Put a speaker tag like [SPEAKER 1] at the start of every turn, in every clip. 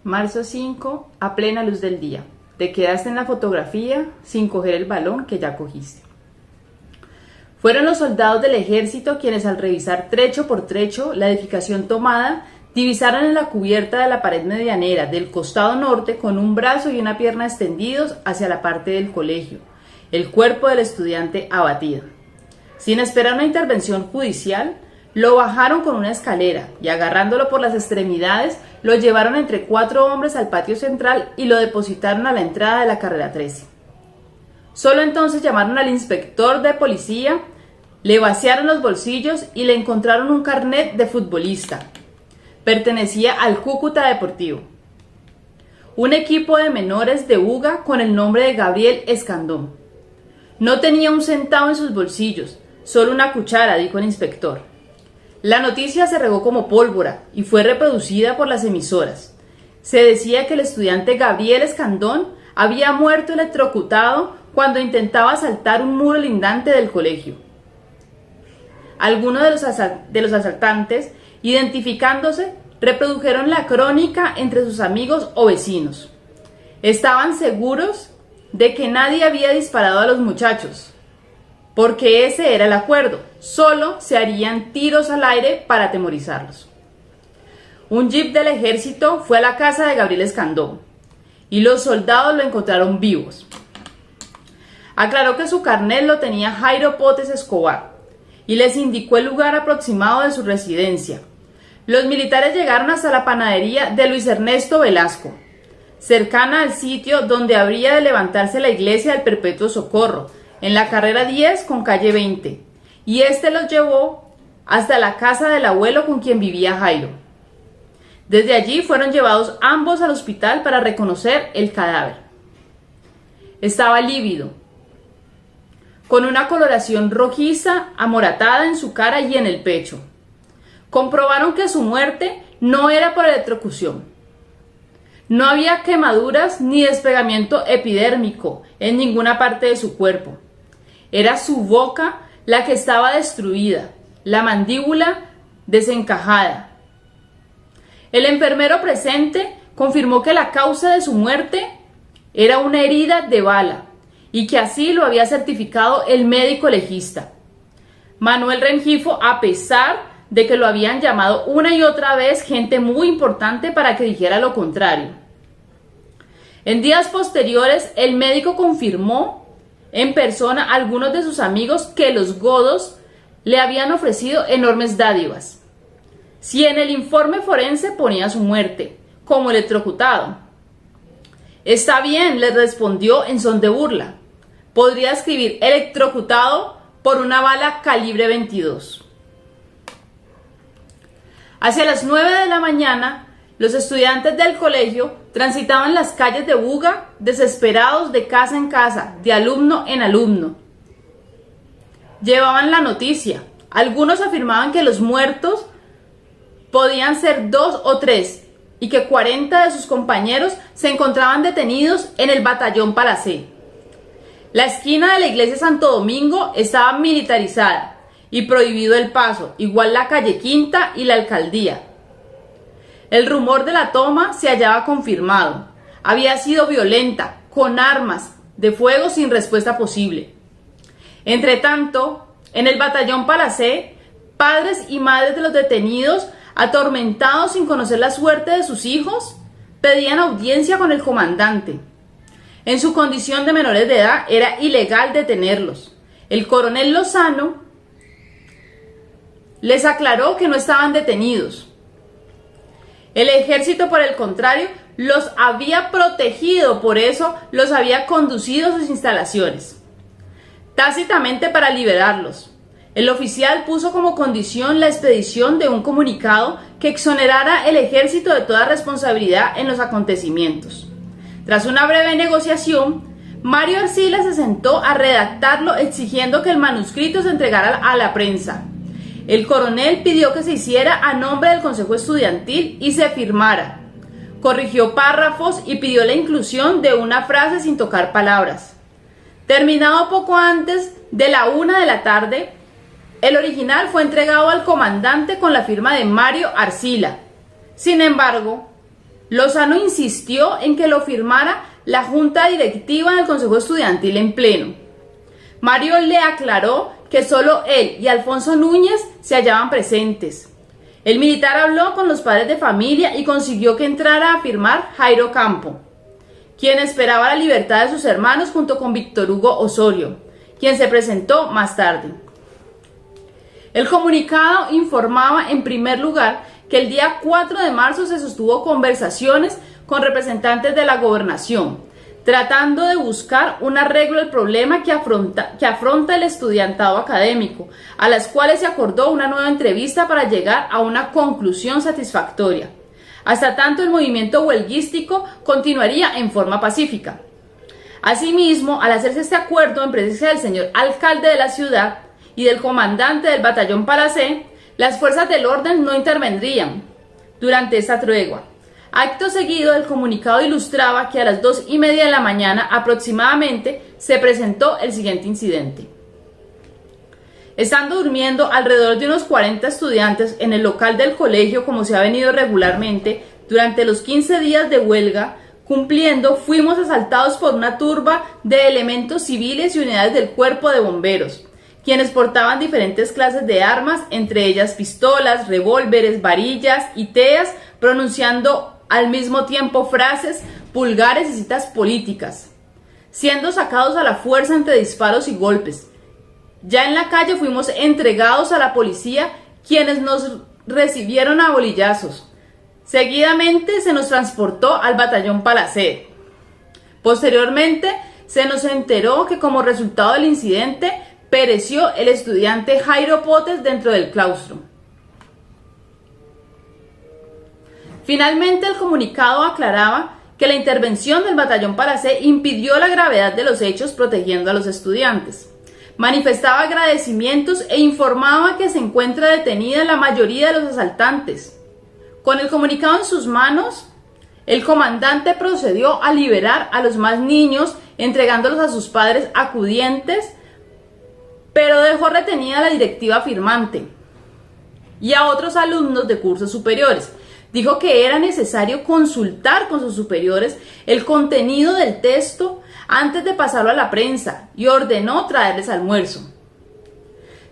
[SPEAKER 1] Marzo 5, a plena luz del día. Te quedaste en la fotografía sin coger el balón que ya cogiste. Fueron los soldados del ejército quienes, al revisar trecho por trecho la edificación tomada, divisaron en la cubierta de la pared medianera del costado norte, con un brazo y una pierna extendidos hacia la parte del colegio, el cuerpo del estudiante abatido. Sin esperar una intervención judicial, lo bajaron con una escalera y, agarrándolo por las extremidades, lo llevaron entre 4 hombres al patio central y lo depositaron a la entrada de la carrera 13. Solo entonces llamaron al inspector de policía, le vaciaron los bolsillos y le encontraron un carnet de futbolista. Pertenecía al Cúcuta Deportivo, un equipo de menores de Buga con el nombre de Gabriel Escandón. No tenía un centavo en sus bolsillos, solo una cuchara, dijo el inspector. La noticia se regó como pólvora y fue reproducida por las emisoras. Se decía que el estudiante Gabriel Escandón había muerto electrocutado cuando intentaba saltar un muro lindante del colegio. Algunos de los asaltantes, identificándose, reprodujeron la crónica entre sus amigos o vecinos. Estaban seguros de que nadie había disparado a los muchachos, porque ese era el acuerdo, solo se harían tiros al aire para atemorizarlos. Un jeep del ejército fue a la casa de Gabriel Escandón y los soldados lo encontraron vivos. Aclaró que su carnet lo tenía Jairo Potes Escobar y les indicó el lugar aproximado de su residencia. Los militares llegaron hasta la panadería de Luis Ernesto Velasco, cercana al sitio donde habría de levantarse la iglesia del Perpetuo Socorro, en la carrera 10 con calle 20, y este los llevó hasta la casa del abuelo con quien vivía Jairo. Desde allí fueron llevados ambos al hospital para reconocer el cadáver. Estaba lívido, con una coloración rojiza amoratada en su cara y en el pecho. Comprobaron que su muerte no era por electrocución. No había quemaduras ni despegamiento epidérmico en ninguna parte de su cuerpo. Era su boca la que estaba destruida, la mandíbula desencajada. El enfermero presente confirmó que la causa de su muerte era una herida de bala y que así lo había certificado el médico legista, Manuel Rengifo, a pesar de que lo habían llamado una y otra vez gente muy importante para que dijera lo contrario. En días posteriores, el médico confirmó en persona a algunos de sus amigos que los godos le habían ofrecido enormes dádivas si en el informe forense ponía su muerte como electrocutado. Está bien, les respondió en son de burla. Podría escribir electrocutado por una bala calibre 22. Hacia las 9 de la mañana, los estudiantes del colegio transitaban las calles de Buga desesperados, de casa en casa, de alumno en alumno. Llevaban la noticia. Algunos afirmaban que los muertos podían ser 2 o 3 y que 40 de sus compañeros se encontraban detenidos en el batallón Palacé. La esquina de la iglesia Santo Domingo estaba militarizada y prohibido el paso, igual la calle Quinta y la alcaldía. El rumor de la toma se hallaba confirmado. Había sido violenta, con armas de fuego sin respuesta posible. Entretanto, en el batallón Palacé, padres y madres de los detenidos, atormentados sin conocer la suerte de sus hijos, pedían audiencia con el comandante. En su condición de menores de edad, era ilegal detenerlos. El coronel Lozano les aclaró que no estaban detenidos. El ejército, por el contrario, los había protegido, por eso los había conducido a sus instalaciones, tácitamente para liberarlos. El oficial puso como condición la expedición de un comunicado que exonerara el ejército de toda responsabilidad en los acontecimientos. Tras una breve negociación, Mario Arcila se sentó a redactarlo, exigiendo que el manuscrito se entregara a la prensa. El coronel pidió que se hiciera a nombre del Consejo Estudiantil y se firmara. Corrigió párrafos y pidió la inclusión de una frase sin tocar palabras. Terminado poco antes de la 1 de la tarde, el original fue entregado al comandante con la firma de Mario Arcila. Sin embargo, Lozano insistió en que lo firmara la junta directiva del Consejo Estudiantil en pleno. Mario le aclaró que solo él y Alfonso Núñez se hallaban presentes. El militar habló con los padres de familia y consiguió que entrara a firmar Jairo Campo, quien esperaba la libertad de sus hermanos junto con Víctor Hugo Osorio, quien se presentó más tarde. El comunicado informaba en primer lugar que el día 4 de marzo se sostuvo conversaciones con representantes de la gobernación, tratando de buscar un arreglo del problema que afronta el estudiantado académico, a las cuales se acordó una nueva entrevista para llegar a una conclusión satisfactoria. Hasta tanto, el movimiento huelguístico continuaría en forma pacífica. Asimismo, al hacerse este acuerdo en presencia del señor alcalde de la ciudad y del comandante del batallón Palacé, las fuerzas del orden no intervendrían durante esta tregua. Acto seguido, el comunicado ilustraba que a las 2:30 de la mañana aproximadamente se presentó el siguiente incidente. Estando durmiendo alrededor de unos 40 estudiantes en el local del colegio, como se ha venido regularmente durante los 15 días de huelga cumpliendo, fuimos asaltados por una turba de elementos civiles y unidades del cuerpo de bomberos, quienes portaban diferentes clases de armas, entre ellas pistolas, revólveres, varillas y teas, pronunciando al mismo tiempo frases vulgares y citas políticas, siendo sacados a la fuerza entre disparos y golpes. Ya en la calle fuimos entregados a la policía, quienes nos recibieron a bolillazos. Seguidamente se nos transportó al batallón Palacé. Posteriormente se nos enteró que como resultado del incidente pereció el estudiante Jairo Potes dentro del claustro. Finalmente, el comunicado aclaraba que la intervención del batallón Palacé impidió la gravedad de los hechos protegiendo a los estudiantes. Manifestaba agradecimientos e informaba que se encuentra detenida la mayoría de los asaltantes. Con el comunicado en sus manos, el comandante procedió a liberar a los más niños, entregándolos a sus padres acudientes, pero dejó retenida a la directiva firmante y a otros alumnos de cursos superiores. Dijo que era necesario consultar con sus superiores el contenido del texto antes de pasarlo a la prensa y ordenó traerles almuerzo.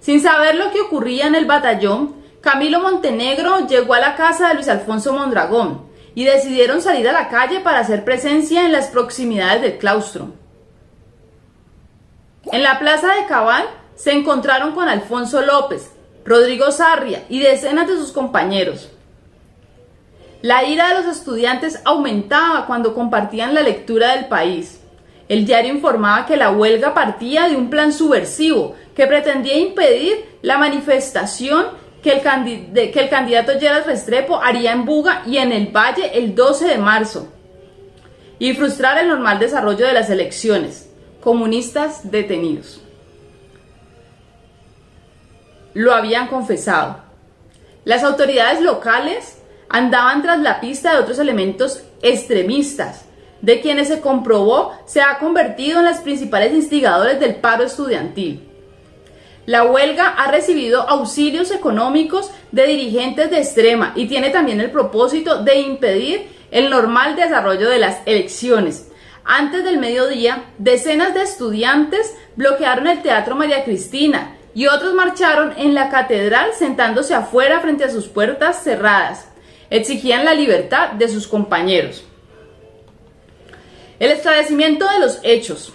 [SPEAKER 1] Sin saber lo que ocurría en el batallón, Camilo Montenegro llegó a la casa de Luis Alfonso Mondragón y decidieron salir a la calle para hacer presencia en las proximidades del claustro. En la plaza de Cabal se encontraron con Alfonso López, Rodrigo Sarria y decenas de sus compañeros. La ira de los estudiantes aumentaba cuando compartían la lectura del País. El diario informaba que la huelga partía de un plan subversivo que pretendía impedir la manifestación que el candidato Lleras Restrepo haría en Buga y en el Valle el 12 de marzo y frustrar el normal desarrollo de las elecciones. Comunistas detenidos. Lo habían confesado. Las autoridades locales andaban tras la pista de otros elementos extremistas, de quienes se comprobó se ha convertido en las principales instigadores del paro estudiantil. La huelga ha recibido auxilios económicos de dirigentes de extrema y tiene también el propósito de impedir el normal desarrollo de las elecciones. Antes del mediodía, decenas de estudiantes bloquearon el Teatro María Cristina y otros marcharon en la catedral sentándose afuera frente a sus puertas cerradas. Exigían la libertad de sus compañeros. El esclarecimiento de los hechos.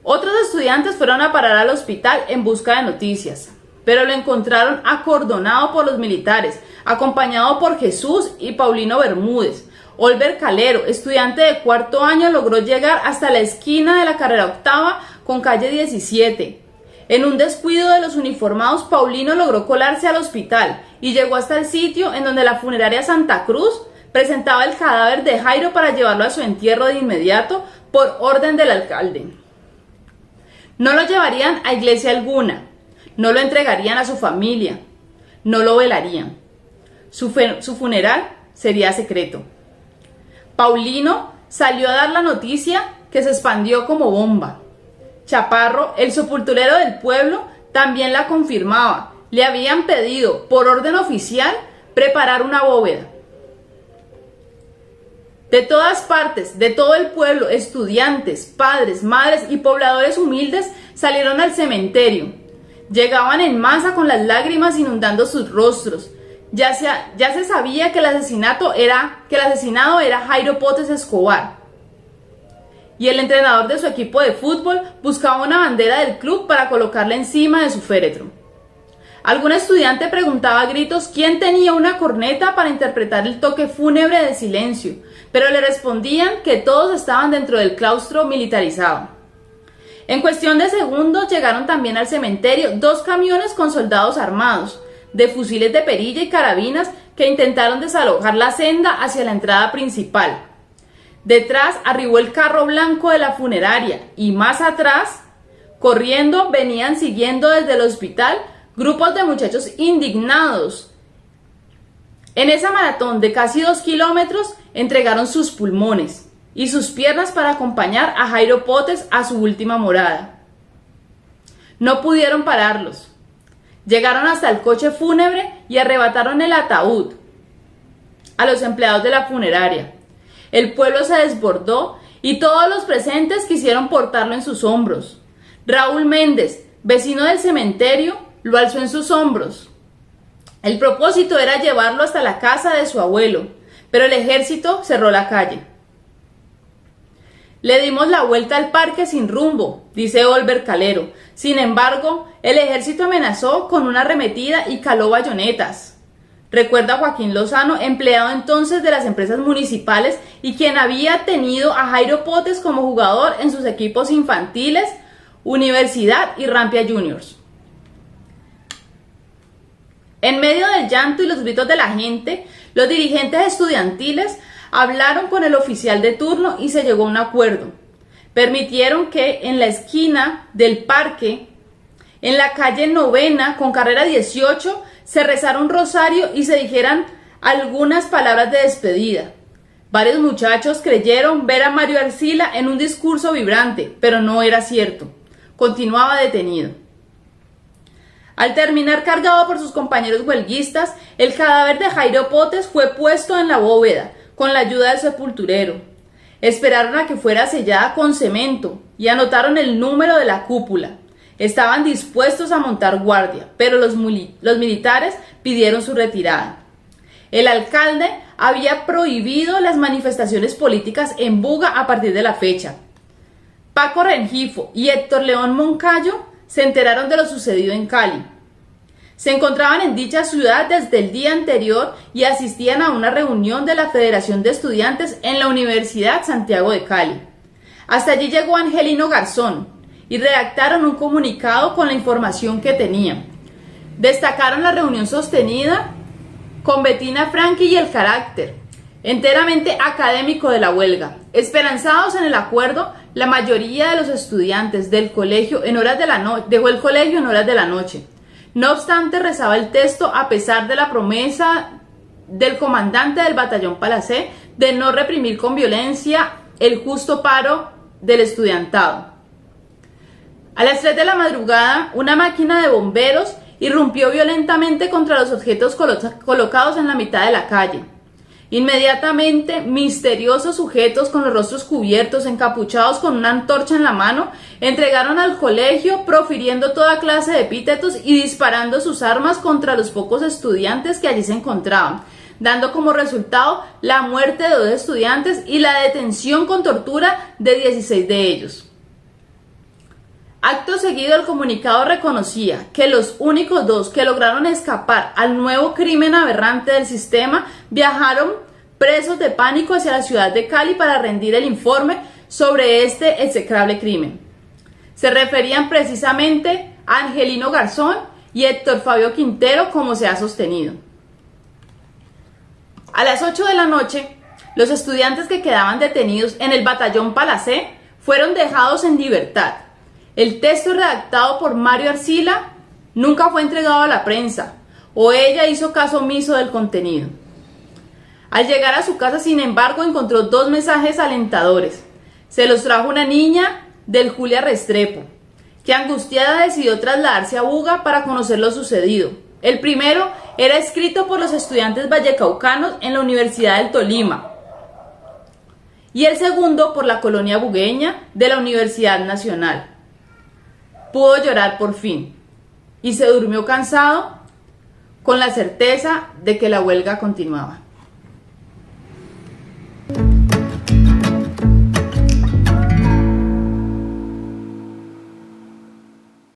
[SPEAKER 1] Otros estudiantes fueron a parar al hospital en busca de noticias, pero lo encontraron acordonado por los militares, acompañado por Jesús y Paulino Bermúdez. Olver Calero, estudiante de cuarto año, logró llegar hasta la esquina de la carrera octava con calle 17. En un descuido de los uniformados, Paulino logró colarse al hospital y llegó hasta el sitio en donde la funeraria Santa Cruz presentaba el cadáver de Jairo para llevarlo a su entierro de inmediato por orden del alcalde. No lo llevarían a iglesia alguna, no lo entregarían a su familia, no lo velarían. Su funeral sería secreto. Paulino salió a dar la noticia que se expandió como bomba. Chaparro, el sepulturero del pueblo, también la confirmaba. Le habían pedido, por orden oficial, preparar una bóveda. De todas partes, de todo el pueblo, estudiantes, padres, madres y pobladores humildes salieron al cementerio. Llegaban en masa con las lágrimas inundando sus rostros. Ya se sabía que el asesinado era Jairo Potes Escobar. Y el entrenador de su equipo de fútbol buscaba una bandera del club para colocarla encima de su féretro. Algún estudiante preguntaba a gritos quién tenía una corneta para interpretar el toque fúnebre de silencio, pero le respondían que todos estaban dentro del claustro militarizado. En cuestión de segundos llegaron también al cementerio 2 camiones con soldados armados, de fusiles de perilla y carabinas que intentaron desalojar la senda hacia la entrada principal. Detrás arribó el carro blanco de la funeraria y más atrás, corriendo, venían siguiendo desde el hospital grupos de muchachos indignados. En esa maratón de casi 2 kilómetros entregaron sus pulmones y sus piernas para acompañar a Jairo Potes a su última morada. No pudieron pararlos. Llegaron hasta el coche fúnebre y arrebataron el ataúd a los empleados de la funeraria. El pueblo se desbordó y todos los presentes quisieron portarlo en sus hombros. Raúl Méndez, vecino del cementerio, lo alzó en sus hombros. El propósito era llevarlo hasta la casa de su abuelo, pero el ejército cerró la calle. Le dimos la vuelta al parque sin rumbo, dice Olver Calero. Sin embargo, el ejército amenazó con una arremetida y caló bayonetas. Recuerda Joaquín Lozano, empleado entonces de las empresas municipales y quien había tenido a Jairo Potes como jugador en sus equipos infantiles, Universidad y Rampia Juniors. En medio del llanto y los gritos de la gente, los dirigentes estudiantiles hablaron con el oficial de turno y se llegó a un acuerdo. Permitieron que en la esquina del parque, en la calle Novena con carrera 18, se rezara un rosario y se dijeran algunas palabras de despedida. Varios muchachos creyeron ver a Mario Arcila en un discurso vibrante, pero no era cierto. Continuaba detenido. Al terminar cargado por sus compañeros huelguistas, el cadáver de Jairo Potes fue puesto en la bóveda, con la ayuda del sepulturero. Esperaron a que fuera sellada con cemento y anotaron el número de la cúpula. Estaban dispuestos a montar guardia, pero los militares pidieron su retirada. El alcalde había prohibido las manifestaciones políticas en Buga a partir de la fecha. Paco Rengifo y Héctor León Moncayo se enteraron de lo sucedido en Cali. Se encontraban en dicha ciudad desde el día anterior y asistían a una reunión de la Federación de Estudiantes en la Universidad Santiago de Cali. Hasta allí llegó Angelino Garzón y redactaron un comunicado con la información que tenían. Destacaron la reunión sostenida con Bettina Franchi y el carácter enteramente académico de la huelga. Esperanzados en el acuerdo, la mayoría de los estudiantes del colegio dejó el colegio en horas de la noche. No obstante, rezaba el texto a pesar de la promesa del comandante del batallón Palacé de no reprimir con violencia el justo paro del estudiantado. A las 3 de la madrugada, una máquina de bomberos irrumpió violentamente contra los objetos colocados en la mitad de la calle. Inmediatamente, misteriosos sujetos con los rostros cubiertos, encapuchados con una antorcha en la mano, entregaron al colegio profiriendo toda clase de epítetos y disparando sus armas contra los pocos estudiantes que allí se encontraban, dando como resultado la muerte de 2 estudiantes y la detención con tortura de 16 de ellos. Acto seguido, el comunicado reconocía que los únicos 2 que lograron escapar al nuevo crimen aberrante del sistema viajaron presos de pánico hacia la ciudad de Cali para rendir el informe sobre este execrable crimen. Se referían precisamente a Angelino Garzón y Héctor Fabio Quintero, como se ha sostenido. A las 8 de la noche, los estudiantes que quedaban detenidos en el batallón Palacé fueron dejados en libertad. El texto redactado por Mario Arcila nunca fue entregado a la prensa, o ella hizo caso omiso del contenido. Al llegar a su casa, sin embargo, encontró 2 mensajes alentadores. Se los trajo una niña del Julia Restrepo, que angustiada decidió trasladarse a Buga para conocer lo sucedido. El primero era escrito por los estudiantes vallecaucanos en la Universidad del Tolima. y el segundo por la colonia bugueña de la Universidad Nacional. Pudo llorar por fin y se durmió cansado con la certeza de que la huelga continuaba.